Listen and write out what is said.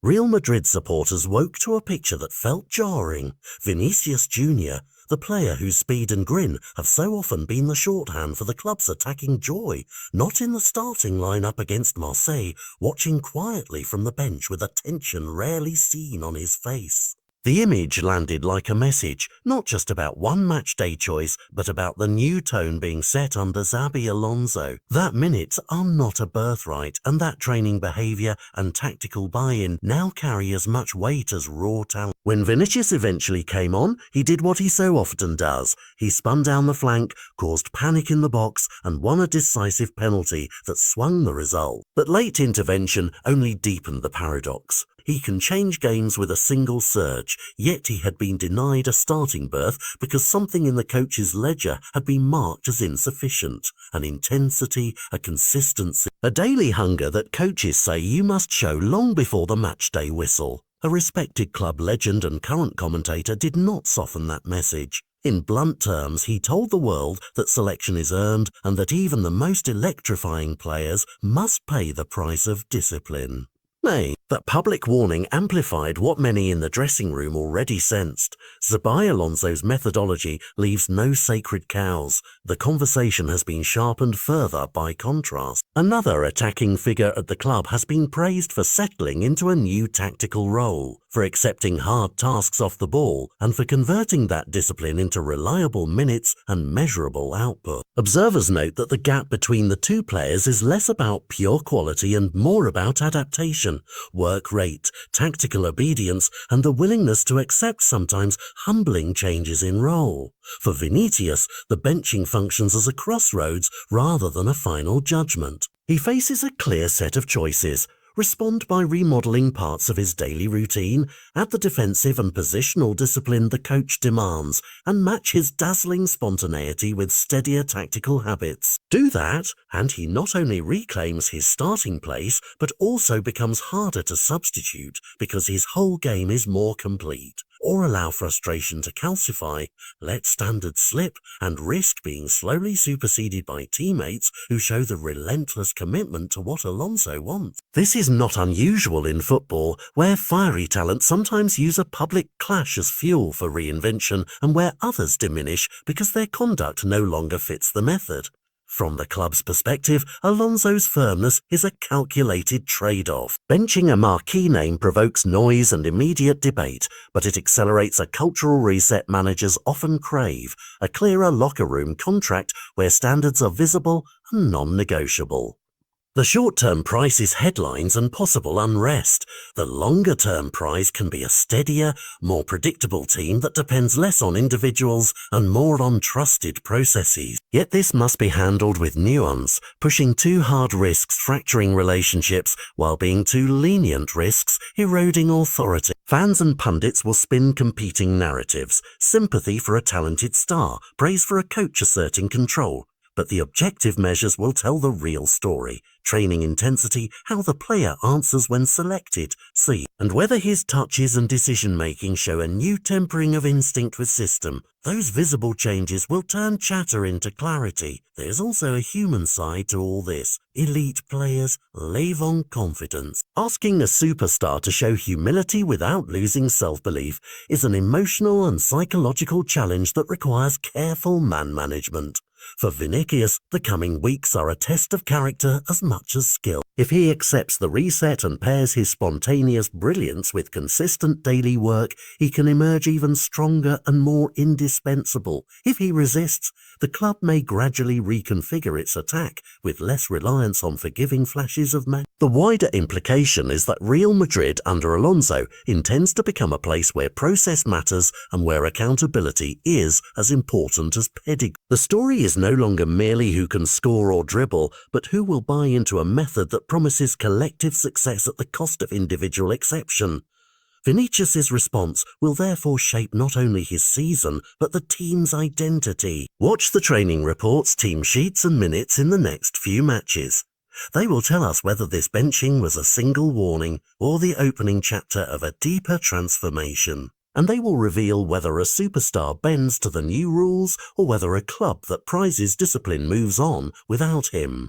Real Madrid supporters woke to a picture that felt jarring. Vinicius Jr., the player whose speed and grin have so often been the shorthand for the club's attacking joy, not in the starting lineup against Marseille, watching quietly from the bench with a tension rarely seen on his face. The image landed like a message, not just about one matchday choice, but about the new tone being set under Xabi Alonso. That minutes are not a birthright, and that training behaviour and tactical buy-in now carry as much weight as raw talent. When Vinicius eventually came on, he did what he so often does. He spun down the flank, caused panic in the box, and won a decisive penalty that swung the result. But late intervention only deepened the paradox. He can change games with a single surge, yet he had been denied a starting berth because something in the coach's ledger had been marked as insufficient. An intensity, a consistency, a daily hunger that coaches say you must show long before the matchday whistle. A respected club legend and current commentator did not soften that message. In blunt terms, he told the world that selection is earned and that even the most electrifying players must pay the price of discipline. Nay, that public warning amplified what many in the dressing room already sensed. Xabi Alonso's methodology leaves no sacred cows. The conversation has been sharpened further by contrast. Another attacking figure at the club has been praised for settling into a new tactical role, for accepting hard tasks off the ball, and for converting that discipline into reliable minutes and measurable output. Observers note that the gap between the two players is less about pure quality and more about adaptation, work rate, tactical obedience, and the willingness to accept sometimes humbling changes in role. For Vinicius, the benching functions as a crossroads rather than a final judgment. He faces a clear set of choices. Respond by remodeling parts of his daily routine, add the defensive and positional discipline the coach demands, and match his dazzling spontaneity with steadier tactical habits. Do that, and he not only reclaims his starting place, but also becomes harder to substitute because his whole game is more complete. Or allow frustration to calcify, let standards slip, and risk being slowly superseded by teammates who show the relentless commitment to what Alonso wants. This is not unusual in football, where fiery talent sometimes use a public clash as fuel for reinvention and where others diminish because their conduct no longer fits the method. From the club's perspective, Alonso's firmness is a calculated trade-off. Benching a marquee name provokes noise and immediate debate, but it accelerates a cultural reset managers often crave, a clearer locker room contract where standards are visible and non-negotiable. The short-term prize is headlines and possible unrest. The longer-term prize can be a steadier, more predictable team that depends less on individuals and more on trusted processes. Yet this must be handled with nuance. Pushing too hard risks fracturing relationships, while being too lenient risks eroding authority. Fans and pundits will spin competing narratives. Sympathy for a talented star, praise for a coach asserting control. But the objective measures will tell the real story. Training intensity, how the player answers when selected, and whether his touches and decision-making show a new tempering of instinct with system. Those visible changes will turn chatter into clarity. There's also a human side to all this. Elite players live on confidence. Asking a superstar to show humility without losing self-belief is an emotional and psychological challenge that requires careful man management. For Vinicius, the coming weeks are a test of character as much as skill. If he accepts the reset and pairs his spontaneous brilliance with consistent daily work, he can emerge even stronger and more indispensable. If he resists, the club may gradually reconfigure its attack with less reliance on forgiving flashes of magic. The wider implication is that Real Madrid under Alonso intends to become a place where process matters and where accountability is as important as pedigree. The story is no longer merely who can score or dribble, but who will buy into a method that promises collective success at the cost of individual exception. Vinicius's response will therefore shape not only his season, but the team's identity. Watch the training reports, team sheets and minutes in the next few matches. They will tell us whether this benching was a single warning or the opening chapter of a deeper transformation. And they will reveal whether a superstar bends to the new rules or whether a club that prizes discipline moves on without him.